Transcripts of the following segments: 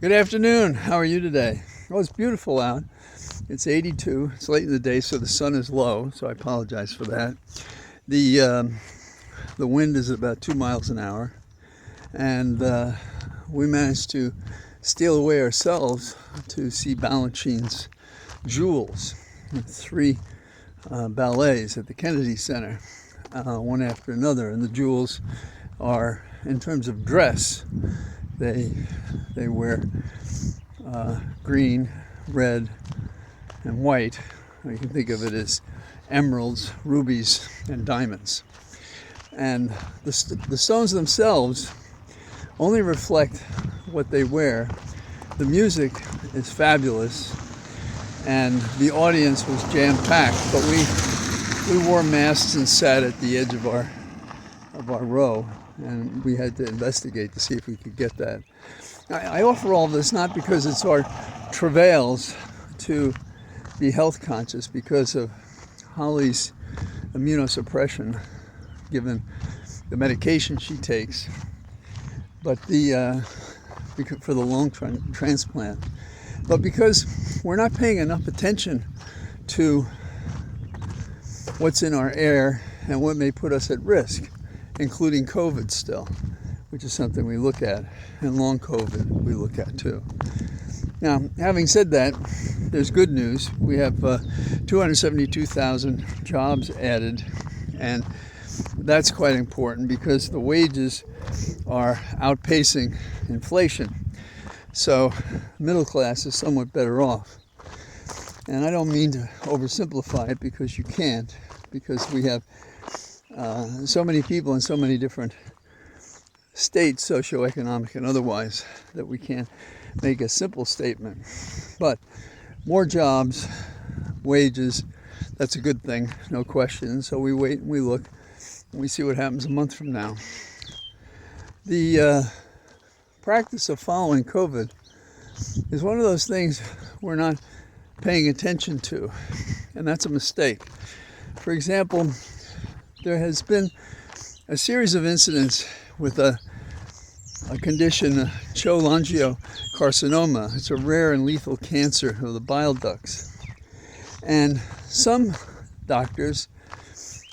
Good afternoon. How are you today? Well, it's beautiful out. It's 82. It's late in the day, so the sun is low, so I apologize for that. The wind is about 2 miles an hour, and we managed to steal away ourselves to see Balanchine's Jewels, three ballets at the Kennedy Center, one after another. And the Jewels are, in terms of dress, they wear green, red, and white. You can think of it as emeralds, rubies, and diamonds. And the stones themselves only reflect what they wear. The music is fabulous, and the audience was jam-packed. But we wore masks and sat at the edge of our row, and we had to investigate to see if we could get that. I offer all this not because it's our travails to be health conscious because of Holly's immunosuppression, given the medication she takes, but for the lung transplant, but because we're not paying enough attention to what's in our air and what may put us at risk, including COVID still, which is something we look at, and long COVID we look at too. Now, having said that, there's good news. We have 272,000 jobs added, and that's quite important because the wages are outpacing inflation. So middle class is somewhat better off. And I don't mean to oversimplify it because you can't, because we have so many people in so many different states, socioeconomic and otherwise, that we can't make a simple statement. But more jobs, wages, that's a good thing, no question. So we wait and we look and we see what happens a month from now. The practice of following COVID is one of those things we're not paying attention to, and that's a mistake. For example, there has been a series of incidents with a condition, cholangiocarcinoma. It's a rare and lethal cancer of the bile ducts. And some doctors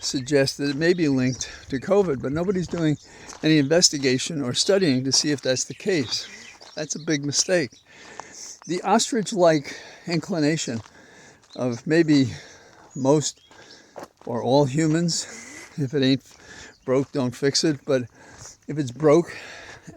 suggest that it may be linked to COVID, but nobody's doing any investigation or studying to see if that's the case. That's a big mistake. The ostrich-like inclination of maybe most or all humans, if it ain't broke, don't fix it, but if it's broke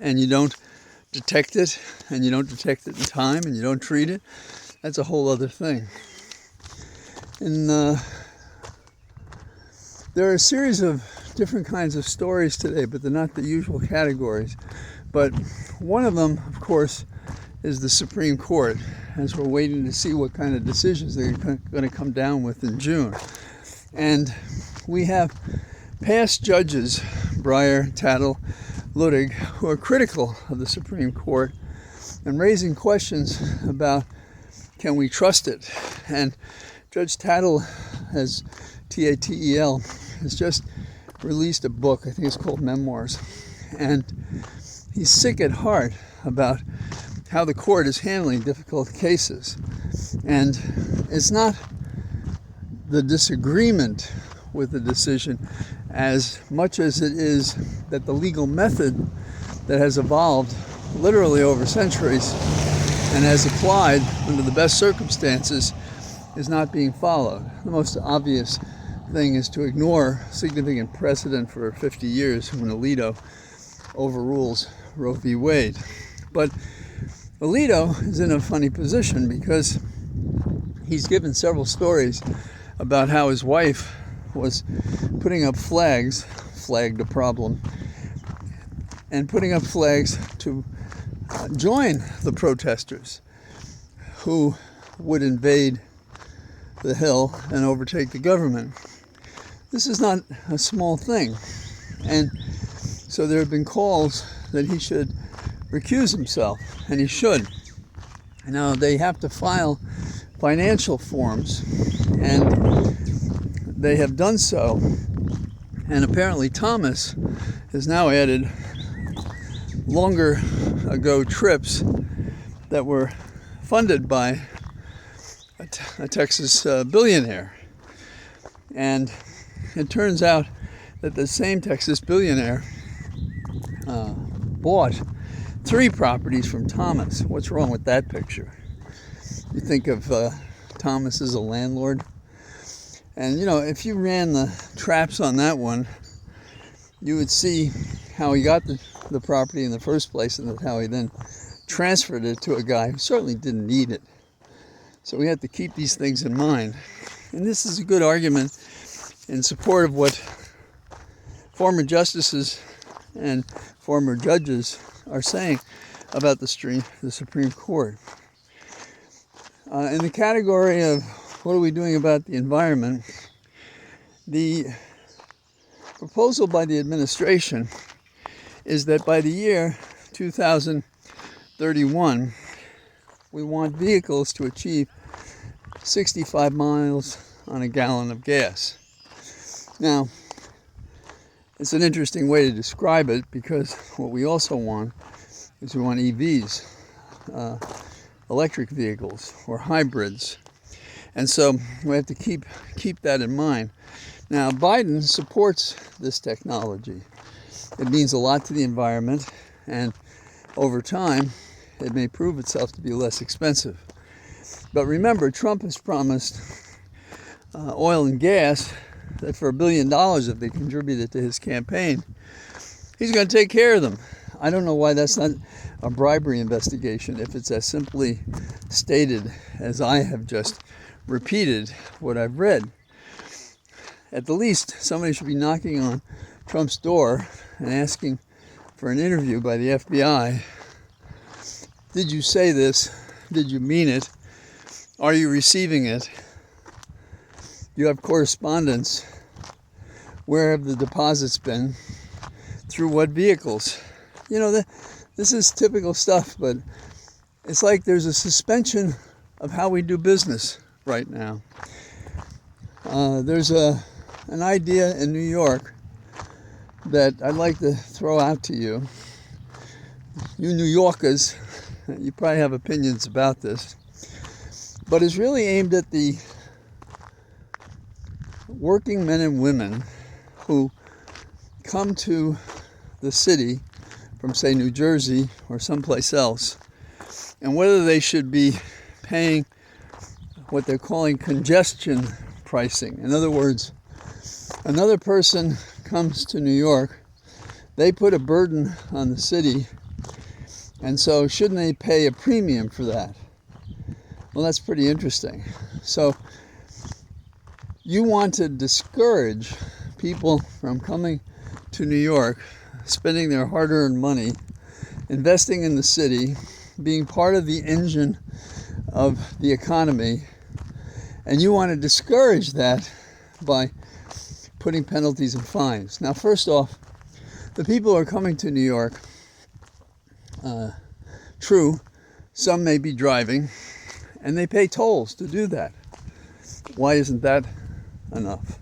and you don't detect it, and you don't detect it in time, and you don't treat it, that's a whole other thing. And there are a series of different kinds of stories today, but they're not the usual categories. But one of them, of course, is the Supreme Court, as we're waiting to see what kind of decisions they're going to come down with in June. And we have past judges, Breyer, Tatel, Luttig, who are critical of the Supreme Court and raising questions about, can we trust it? And Judge Tatel has, Tatel, has just released a book, I think it's called Memoirs, and he's sick at heart about how the court is handling difficult cases. And it's not the disagreement with the decision as much as it is that the legal method that has evolved literally over centuries and has applied under the best circumstances is not being followed. The most obvious thing is to ignore significant precedent for 50 years when Alito overrules Roe v. Wade. But Alito is in a funny position because he's given several stories about how his wife was putting up flags, flagged a problem, and putting up flags to join the protesters who would invade the Hill and overtake the government. This is not a small thing. And so there have been calls that he should recuse himself, and he should. Now, they have to file financial forms, and they have done so. And apparently Thomas has now added longer ago trips that were funded by a Texas billionaire. And it turns out that the same Texas billionaire bought 3 properties from Thomas. What's wrong with that picture? You think of Thomas as a landlord. And, if you ran the traps on that one, you would see how he got the property in the first place and how he then transferred it to a guy who certainly didn't need it. So we have to keep these things in mind. And this is a good argument in support of what former justices and former judges are saying about the Supreme Court. In the category of what are we doing about the environment, the proposal by the administration is that by the year 2031, we want vehicles to achieve 65 miles on a gallon of gas. Now, it's an interesting way to describe it, because what we also want is we want EVs, electric vehicles or hybrids. And so we have to keep that in mind. Now, Biden supports this technology. It means a lot to the environment, and over time, it may prove itself to be less expensive. But remember, Trump has promised oil and gas that for $1 billion, if they contributed to his campaign, he's going to take care of them. I don't know why that's not a bribery investigation, if it's as simply stated as I have just repeated what I've read. At the least, somebody should be knocking on Trump's door and asking for an interview by the FBI. Did you say this? Did you mean it? Are you receiving it? You have correspondence. Where have the deposits been? Through what vehicles? This is typical stuff, but it's like there's a suspension of how we do business right now. There's an idea in New York that I'd like to throw out to you. You New Yorkers, you probably have opinions about this, but it's really aimed at the working men and women who come to the city from, say, New Jersey or someplace else, and whether they should be paying what they're calling congestion pricing. In other words, another person comes to New York, they put a burden on the city, and so shouldn't they pay a premium for that? Well, that's pretty interesting. So you want to discourage people from coming to New York, spending their hard-earned money, investing in the city, being part of the engine of the economy, and you want to discourage that by putting penalties and fines. Now, first off, the people who are coming to New York, true, some may be driving, and they pay tolls to do that. Why isn't that enough?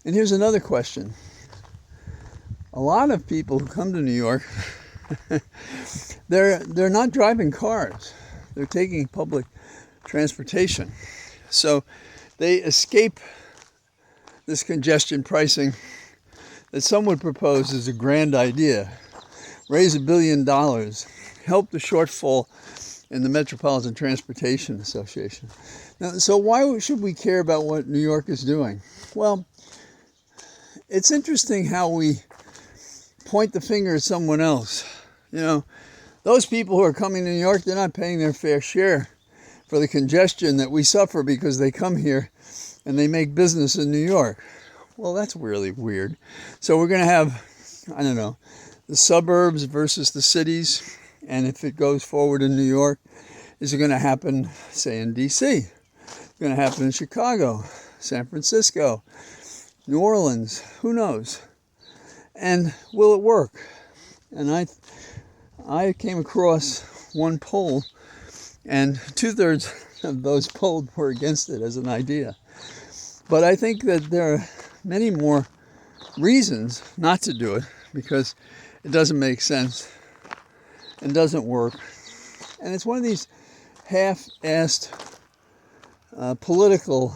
And here's another question. A lot of people who come to New York, they're not driving cars. They're taking public transportation. So they escape this congestion pricing that some would propose as a grand idea. Raise $1 billion, help the shortfall in the Metropolitan Transportation Association. Now, so why should we care about what New York is doing? Well, it's interesting how we point the finger at someone else. Those people who are coming to New York, they're not paying their fair share for the congestion that we suffer because they come here and they make business in New York. Well, that's really weird. So we're going to have, the suburbs versus the cities. And if it goes forward in New York, is it going to happen, say, in D.C.? It's going to happen in Chicago, San Francisco, New Orleans, who knows? And will it work? And I came across one poll, and 2/3 of those polled were against it as an idea. But I think that there are many more reasons not to do it, because it doesn't make sense and doesn't work. And it's one of these half-assed political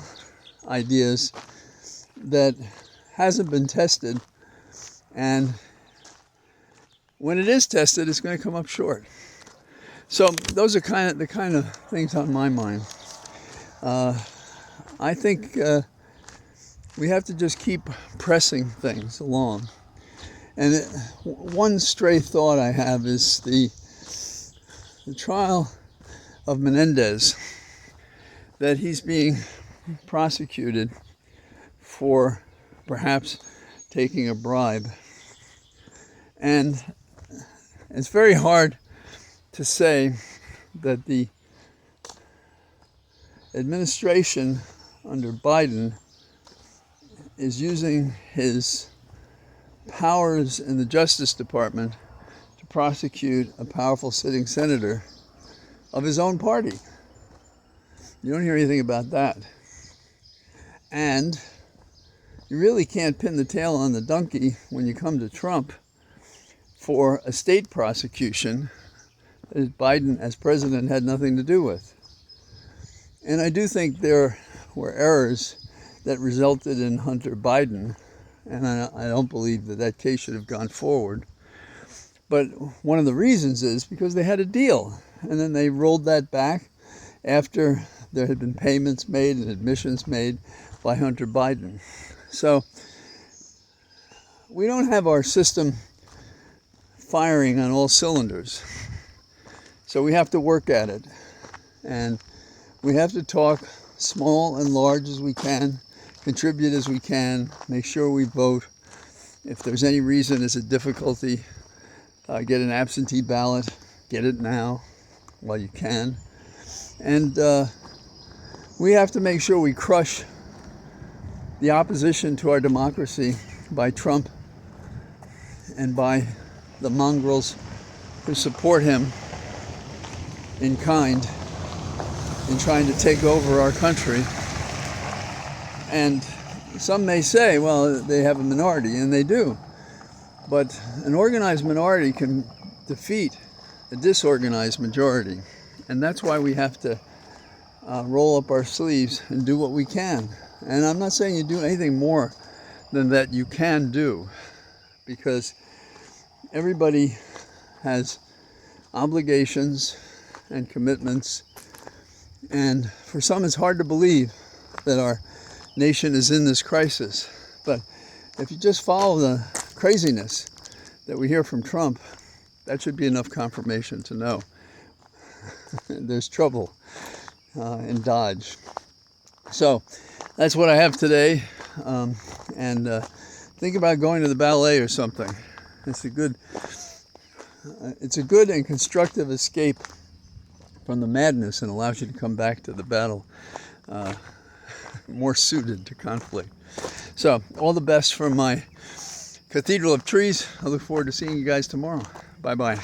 ideas that hasn't been tested, and when it is tested, it's going to come up short. So those are the kind of things on my mind. I think we have to just keep pressing things along. And one stray thought I have is the trial of Menendez, that he's being prosecuted for perhaps taking a bribe. And it's very hard to say that the administration under Biden is using his powers in the Justice Department to prosecute a powerful sitting senator of his own party. You don't hear anything about that. And you really can't pin the tail on the donkey when you come to Trump for a state prosecution that Biden as president had nothing to do with. And I do think there were errors that resulted in Hunter Biden, and I don't believe that case should have gone forward. But one of the reasons is because they had a deal, and then they rolled that back after there had been payments made and admissions made by Hunter Biden. So we don't have our system firing on all cylinders. So we have to work at it. And we have to talk small and large as we can, contribute as we can, make sure we vote. If there's any reason it's a difficulty, get an absentee ballot, get it now while you can. And we have to make sure we crush the opposition to our democracy by Trump and by the mongrels who support him in kind in trying to take over our country. And some may say, well, they have a minority, and they do. But an organized minority can defeat a disorganized majority. And that's why we have to roll up our sleeves and do what we can. And I'm not saying you do anything more than that you can do, because everybody has obligations and commitments. And for some, it's hard to believe that our nation is in this crisis. But if you just follow the craziness that we hear from Trump, that should be enough confirmation to know there's trouble in Dodge. So that's what I have today. And think about going to the ballet or something. It's a good and constructive escape from the madness, and allows you to come back to the battle more suited to conflict. So all the best from my Cathedral of Trees. I look forward to seeing you guys tomorrow. Bye-bye.